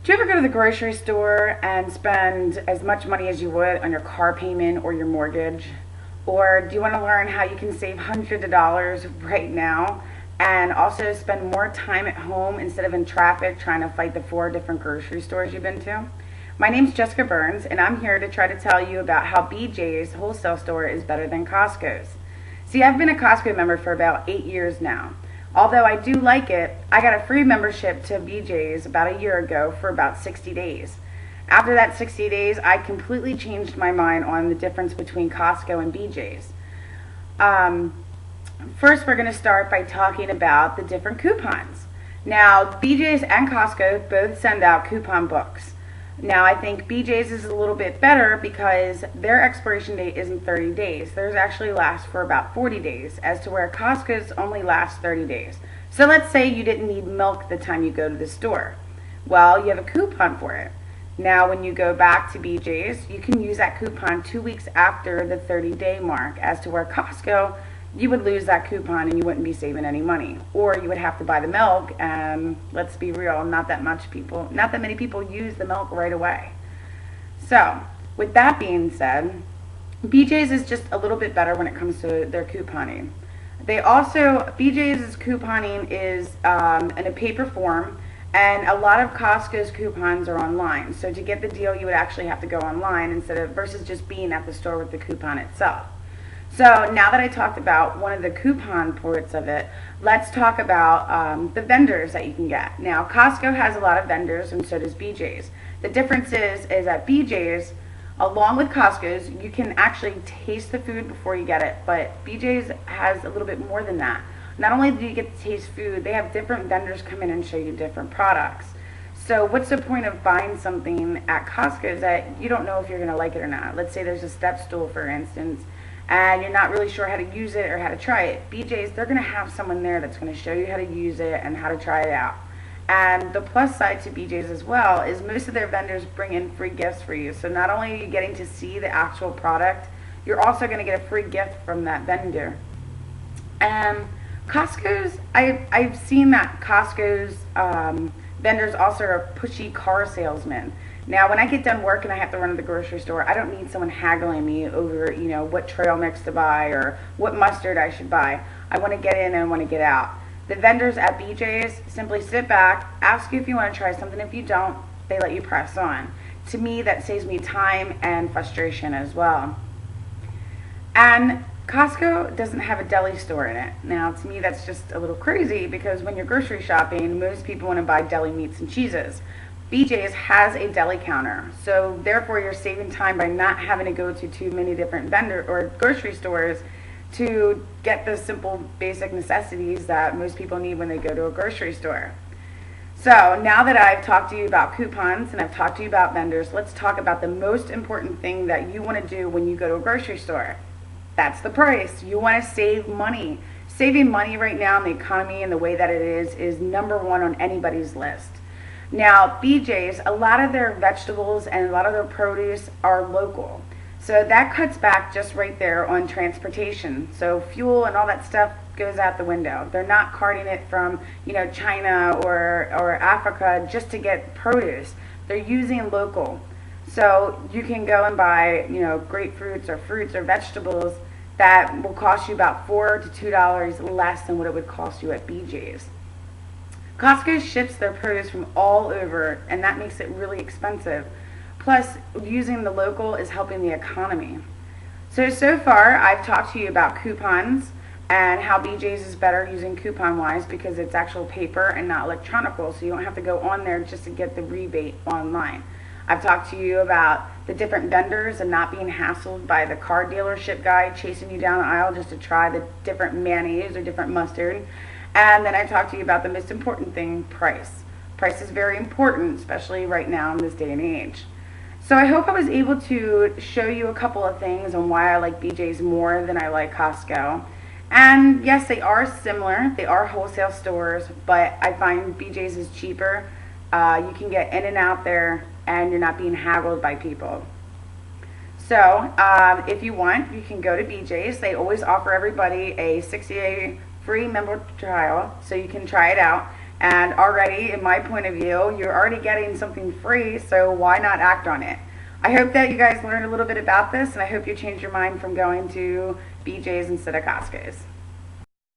Do you ever go to the grocery store and spend as much money as you would on your car payment or your mortgage? Or do you want to learn how you can save hundreds of dollars right now and also spend more time at home instead of in traffic trying to fight the 4 different grocery stores you've been to? My name's Jessica Burns, and I'm here to try to tell you about how BJ's wholesale store is better than Costco's. See, I've been a Costco member for about 8 years now. Although I do like it, I got a free membership to BJ's about a year ago for about 60 days. After that 60 days, I completely changed my mind on the difference between Costco and BJ's. First, we're going to start by talking about the different coupons. Now, BJ's and Costco both send out coupon books. Now, I think BJ's is a little bit better because their expiration date isn't 30 days. Theirs actually lasts for about 40 days, as to where Costco's only lasts 30 days. So let's say you didn't need milk the time you go to the store. Well, you have a coupon for it. Now, when you go back to BJ's, you can use that coupon 2 weeks after the 30-day mark, as to where Costco, you would lose that coupon and you wouldn't be saving any money. Or you would have to buy the milk, and let's be real, not that many people use the milk right away. So, with that being said, BJ's is just a little bit better when it comes to their couponing. BJ's couponing is in a paper form, and a lot of Costco's coupons are online. So to get the deal, you would actually have to go online versus just being at the store with the coupon itself. So now that I talked about one of the coupon parts of it, let's talk about the vendors that you can get. Now, Costco has a lot of vendors, and so does BJ's. The difference is at BJ's, along with Costco's, you can actually taste the food before you get it, but BJ's has a little bit more than that. Not only do you get to taste food, they have different vendors come in and show you different products. So what's the point of buying something at Costco's that you don't know if you're going to like it or not? Let's say there's a step stool, for instance, and you're not really sure how to use it or how to try it. BJ's, they're going to have someone there that's going to show you how to use it and how to try it out. And the plus side to BJ's as well is most of their vendors bring in free gifts for you. So not only are you getting to see the actual product, you're also going to get a free gift from that vendor. Costco's, I've seen that Costco's vendors also are pushy car salesmen. Now, when I get done work and I have to run to the grocery store, I don't need someone haggling me over, what trail mix to buy or what mustard I should buy. I want to get in and I want to get out. The vendors at BJ's simply sit back, ask you if you want to try something. If you don't, they let you press on. To me, that saves me time and frustration as well. And Costco doesn't have a deli store in it. Now, to me, that's just a little crazy because when you're grocery shopping, most people want to buy deli meats and cheeses. BJ's has a deli counter, so therefore you're saving time by not having to go to too many different vendor or grocery stores to get the simple basic necessities that most people need when they go to a grocery store. So now that I've talked to you about coupons and I've talked to you about vendors, let's talk about the most important thing that you want to do when you go to a grocery store. That's the price. You want to save money. Saving money right now in the economy and the way that it is number one on anybody's list. Now, BJ's, a lot of their vegetables and a lot of their produce are local. So that cuts back just right there on transportation. So fuel and all that stuff goes out the window. They're not carting it from, China or Africa just to get produce. They're using local. So you can go and buy, grapefruits or fruits or vegetables that will cost you about $4 to $2 less than what it would cost you at BJ's. Costco ships their produce from all over, and that makes it really expensive. Plus, using the local is helping the economy. So far, I've talked to you about coupons and how BJ's is better using coupon-wise because it's actual paper and not electronical, so you don't have to go on there just to get the rebate online. I've talked to you about the different vendors and not being hassled by the car dealership guy chasing you down the aisle just to try the different mayonnaise or different mustard. And then I talked to you about the most important thing, price. Price is very important, especially right now in this day and age. So I hope I was able to show you a couple of things on why I like BJ's more than I like Costco. And yes, they are similar. They are wholesale stores, but I find BJ's is cheaper. You can get in and out there, and you're not being haggled by people. So if you want, you can go to BJ's. They always offer everybody a 60-day free member trial, so you can try it out. And already, in my point of view, you're already getting something free, so why not act on it? I hope that you guys learned a little bit about this, and I hope you change your mind from going to BJ's instead of Costco's.